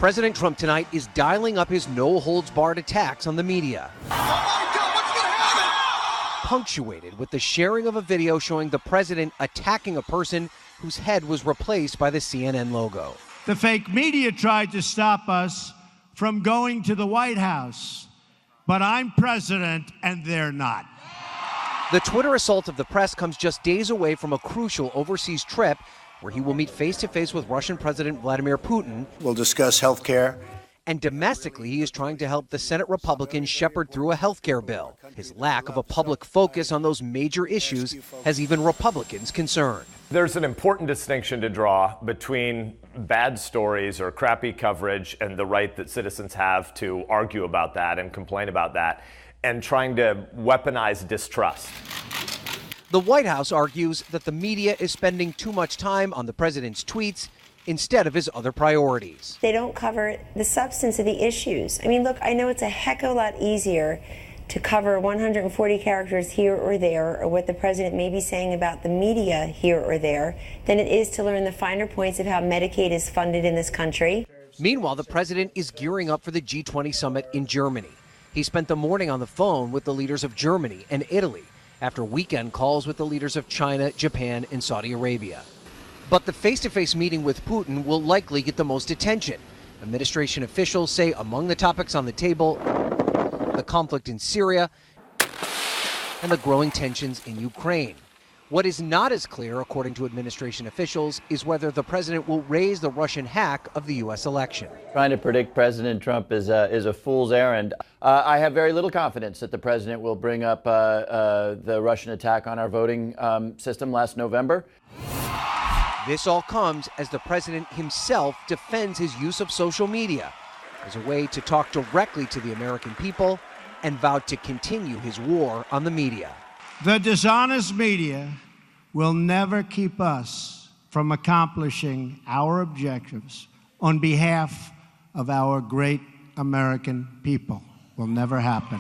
President Trump tonight is dialing up his no-holds-barred attacks on the media. Oh my God, what's going to happen? Punctuated with the sharing of a video showing the president attacking a person whose head was replaced by the CNN logo. The fake media tried to stop us from going to the White House, but I'm president and they're not. The Twitter assault of the press comes just days away from a crucial overseas trip where he will meet face-to-face with Russian President Vladimir Putin. We'll discuss health care. And domestically, he is trying to help the Senate Republicans shepherd through a health care bill. His lack of a public focus on those major issues has even Republicans concerned. There's an important distinction to draw between bad stories or crappy coverage and the right that citizens have to argue about that and complain about that, and trying to weaponize distrust. The White House argues that the media is spending too much time on the president's tweets instead of his other priorities. They don't cover the substance of the issues. I mean, look, I know it's a heck of a lot easier to cover 140 characters here or there, or what the president may be saying about the media here or there, than it is to learn the finer points of how Medicaid is funded in this country. Meanwhile, the president is gearing up for the G20 summit in Germany. He spent the morning on the phone with the leaders of Germany and Italy after weekend calls with the leaders of China, Japan, and Saudi Arabia. But the face-to-face meeting with Putin will likely get the most attention. Administration officials say among the topics on the table, the conflict in Syria and the growing tensions in Ukraine. What is not as clear, according to administration officials, is whether the president will raise the Russian hack of the U.S. election. Trying to predict President Trump is a fool's errand. I have very little confidence that the president will bring up the Russian attack on our voting system last November. This all comes as the president himself defends his use of social media as a way to talk directly to the American people and vowed to continue his war on the media. The dishonest media will never keep us from accomplishing our objectives on behalf of our great American people. Will never happen.